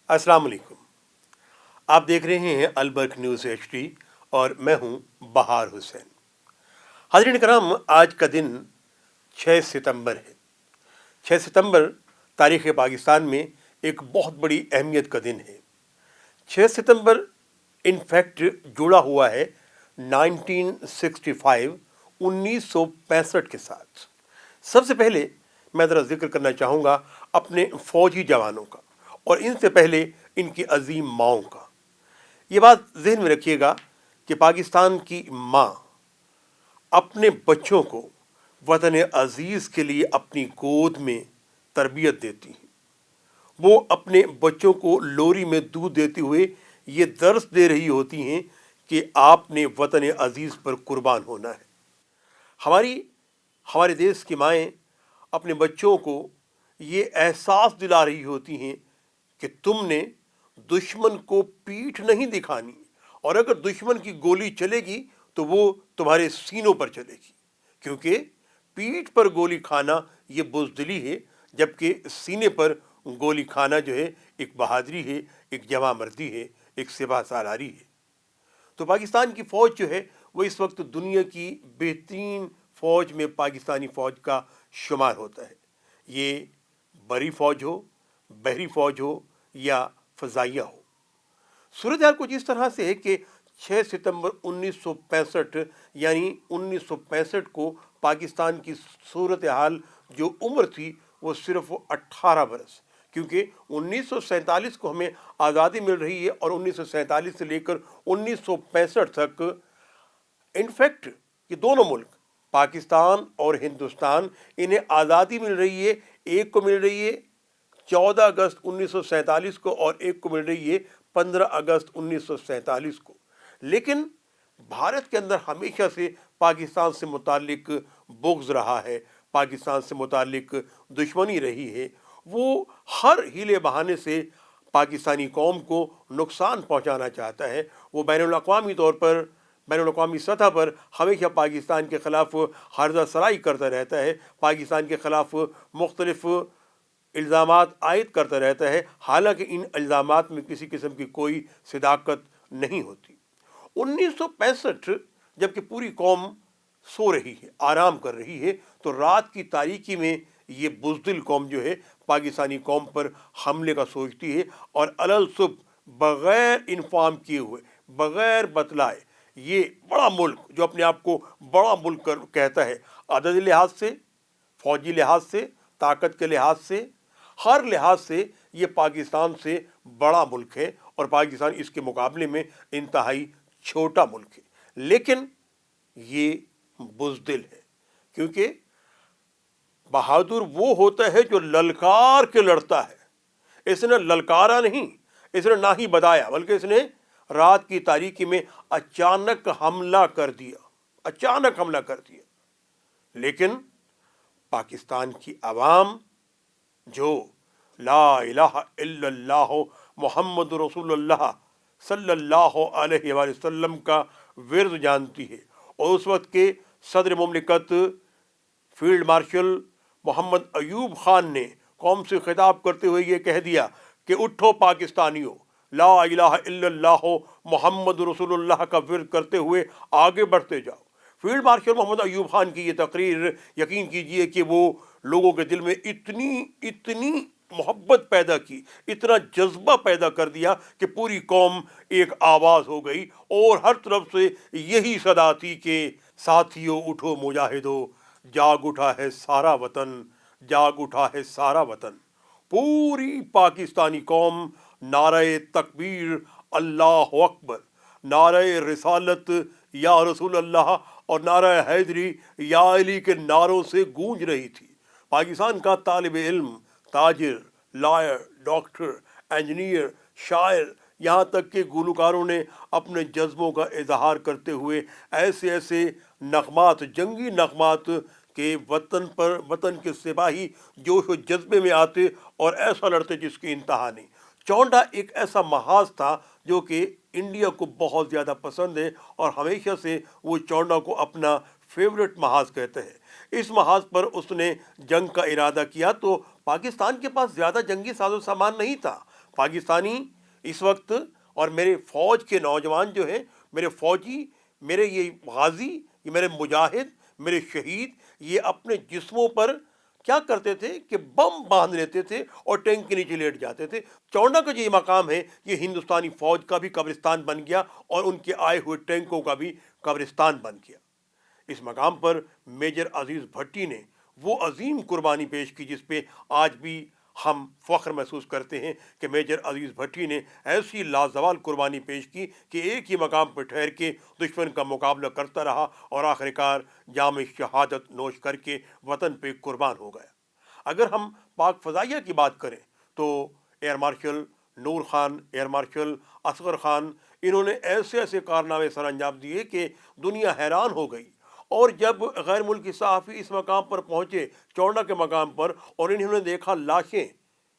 अस्सलाम वालेकुम। आप देख रहे हैं अलबर्क न्यूज़ HD और मैं हूं बहार हुसैन। हाज़रीन कराम, आज का दिन 6 सितंबर है। 6 सितंबर तारीख़ पाकिस्तान में एक बहुत बड़ी अहमियत का दिन है। 6 सितंबर इनफैक्ट जुड़ा हुआ है 1965 के साथ। सबसे पहले मैं ज़रा जिक्र करना चाहूँगा अपने फ़ौजी जवानों का और इनसे पहले इनकी अजीम माँओं का। ये बात ज़हन में रखिएगा कि पाकिस्तान की माँ अपने बच्चों को वतन अज़ीज़ के लिए अपनी गोद में तरबियत देती हैं। वो अपने बच्चों को लोरी में दूध देते हुए ये दर्स दे रही होती हैं कि आपने वतन अज़ीज़ पर कुर्बान होना है। हमारे देश की माएँ अपने बच्चों को ये एहसास दिला रही होती हैं कि तुमने दुश्मन को पीठ नहीं दिखानी, और अगर दुश्मन की गोली चलेगी तो वो तुम्हारे सीनों पर चलेगी, क्योंकि पीठ पर गोली खाना ये बुज़दिली है, जबकि सीने पर गोली खाना जो है एक बहादुरी है, एक जवां मर्दी है, एक सिपह सालारी है। तो पाकिस्तान की फ़ौज जो है वो इस वक्त दुनिया की बेहतरीन फ़ौज में पाकिस्तानी फ़ौज का शुमार होता है। ये बरी फ़ौज हो, बहरी फ़ौज हो या फ़ज़ाइया हो। सूरत हाल कुछ इस तरह से है कि 6 सितंबर 1965 यानी 1965 को पाकिस्तान की सूरत हाल जो उम्र थी वो सिर्फ 18 बरस, क्योंकि 1947 को हमें आज़ादी मिल रही है और 1947 से लेकर 1965 तक इनफैक्ट ये दोनों मुल्क पाकिस्तान और हिंदुस्तान, इन्हें आज़ादी मिल रही है। एक को मिल रही है 14 अगस्त 1947 को और एक को मिल रही है 15 अगस्त 1947 को। लेकिन भारत के अंदर हमेशा से पाकिस्तान से मुतालिक बुग़्ज़ रहा है, पाकिस्तान से मुतालिक दुश्मनी रही है। वो हर हीले बहाने से पाकिस्तानी कौम को नुकसान पहुंचाना चाहता है। वो बैनुल-अक़वामी तौर पर, बैनुल-अक़वामी सतह पर हमेशा पाकिस्तान के ख़िलाफ़ हर्ज़ा सराई करता रहता है, पाकिस्तान के ख़िलाफ़ मुख्तलिफ़ इल्ज़ामात आयद करता रहता है, हालांकि इन इल्ज़ामात में किसी किस्म की कोई सदाकत नहीं होती। 1965 जबकि पूरी कौम सो रही है, आराम कर रही है, तो रात की तारीकी में ये बुज़दिल कौम जो है पाकिस्तानी कौम पर हमले का सोचती है और अलल सुबह बग़ैर इन्फॉर्म किए हुए, बग़ैर बतलाए, ये बड़ा मुल्क जो अपने आप को बड़ा मुल्क कहता है, अददी लिहाज से, फ़ौजी लिहाज से, ताकत के लिहाज से, हर लिहाज से ये पाकिस्तान से बड़ा मुल्क है और पाकिस्तान इसके मुकाबले में इंतहाई छोटा मुल्क है। लेकिन ये बुज़दिल है, क्योंकि बहादुर वो होता है जो ललकार के लड़ता है। इसने ललकारा नहीं, इसने ना ही बताया, बल्कि इसने रात की तारीकी में अचानक हमला कर दिया, अचानक हमला कर दिया। लेकिन पाकिस्तान की आवाम जो ला इलाहा इल्लल्लाह मुहम्मद रसूलुल्लाह सल्लल्लाहु अलैहि वसल्लम का विर्द जानती है, और उस वक्त के सदर मुमलिकत फील्ड मार्शल मोहम्मद अयूब ख़ान ने कौम से खिताब करते हुए ये कह दिया कि उठो पाकिस्तानियों, ला इलाहा इल्लल्लाह मुहम्मद रसूलुल्लाह का विर्द करते हुए आगे बढ़ते जाओ। फील्ड मार्शल मोहम्मद अयूब ख़ान की ये तकरीर, यकीन कीजिए कि वो लोगों के दिल में इतनी मोहब्बत पैदा की, इतना जज्बा पैदा कर दिया कि पूरी कौम एक आवाज़ हो गई और हर तरफ से यही सदा थी कि साथियों उठो मुजाहिदो, जाग उठा है सारा वतन, जाग उठा है सारा वतन। पूरी पाकिस्तानी कौम नारे तकबीर अल्लाह अकबर, नारे रिसालत या रसूल अल्लाह और नारा हैदरी या अली के नारों से गूंज रही थी। पाकिस्तान का तालिब इल्म, ताजिर, लायर, डॉक्टर, इंजीनियर, शायर, यहाँ तक के गुलकारों ने अपने जज्बों का इजहार करते हुए ऐसे ऐसे नगमात, जंगी नगमात के वतन के सिपाही जोश व जज्बे में आते और ऐसा लड़ते जिसकी इंतहा नहीं। चौंडा एक ऐसा महाज था जो कि इंडिया को बहुत ज़्यादा पसंद है और हमेशा से वो चौंडा को अपना फेवरेट महाज कहते हैं। इस महाज पर उसने जंग का इरादा किया तो पाकिस्तान के पास ज़्यादा जंगी साजो सामान नहीं था। پاکستانی اس وقت اور میرے فوج کے نوجوان جو ہیں، میرے فوجی، میرے یہ غازی، یہ میرے مجاہد، میرے شہید، یہ اپنے جسموں پر کیا کرتے تھے کہ بم باندھ لیتے تھے اور ٹینک کے نیچے لیٹ جاتے تھے۔ چونڈا کا جو یہ مقام ہے، یہ ہندوستانی فوج کا بھی قبرستان بن گیا اور ان کے آئے ہوئے ٹینکوں کا بھی قبرستان بن گیا۔ اس مقام پر میجر عزیز بھٹی نے وہ عظیم قربانی پیش کی جس پہ آج بھی ہم فخر محسوس کرتے ہیں کہ میجر عزیز بھٹی نے ایسی لازوال قربانی پیش کی کہ ایک ہی مقام پر ٹھہر کے دشمن کا مقابلہ کرتا رہا اور آخر کار جام شہادت نوش کر کے وطن پہ قربان ہو گیا۔ اگر ہم پاک فضائیہ کی بات کریں تو ایئر مارشل نور خان، ایئر مارشل اصغر خان، انہوں نے ایسے ایسے کارنامے سر انجام دیے کہ دنیا حیران ہو گئی۔ اور جب غیر ملکی صحافی اس مقام پر پہنچے، چونڈا کے مقام پر، اور انہوں نے دیکھا لاشیں،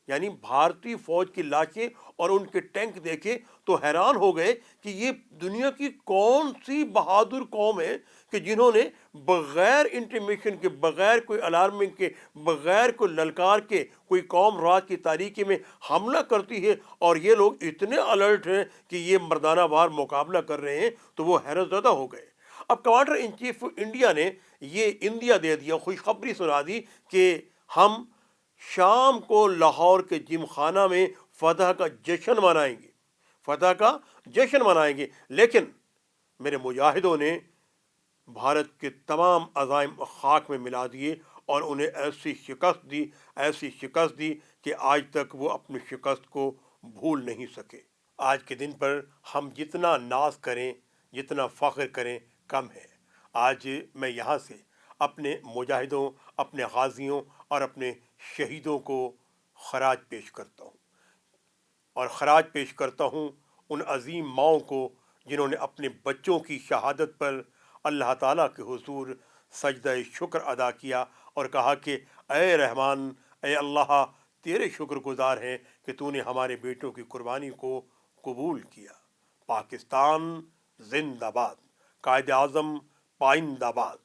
یعنی بھارتی فوج کی لاشیں اور ان کے ٹینک دیکھے، تو حیران ہو گئے کہ یہ دنیا کی کون سی بہادر قوم ہے کہ جنہوں نے بغیر انٹیمیشن کے، بغیر کوئی الارمنگ کے، بغیر کوئی للکار کے کوئی قوم رات کی تاریکی میں حملہ کرتی ہے، اور یہ لوگ اتنے الرٹ ہیں کہ یہ مردانہ وار مقابلہ کر رہے ہیں۔ تو وہ حیرت زدہ ہو گئے۔ اب کمانڈر ان چیف انڈیا نے یہ اندیا دے دیا، خوشخبری سنا دی کہ ہم شام کو لاہور کے جم خانہ میں فتح کا جشن منائیں گے، فتح کا جشن منائیں گے۔ لیکن میرے مجاہدوں نے بھارت کے تمام عزائم خاک میں ملا دیے اور انہیں ایسی شکست دی، ایسی شکست دی کہ آج تک وہ اپنی شکست کو بھول نہیں سکے۔ آج کے دن پر ہم جتنا ناز کریں، جتنا فخر کریں، کم ہے۔ آج میں یہاں سے اپنے مجاہدوں، اپنے غازیوں اور اپنے شہیدوں کو خراج پیش کرتا ہوں، اور خراج پیش کرتا ہوں ان عظیم ماؤں کو جنہوں نے اپنے بچوں کی شہادت پر اللہ تعالیٰ کے حضور سجدہ شکر ادا کیا اور کہا کہ اے رحمان، اے اللہ، تیرے شکر گزار ہیں کہ تو نے ہمارے بیٹوں کی قربانی کو قبول کیا۔ پاکستان زندہ باد، قائد اعظم پائندہ باد۔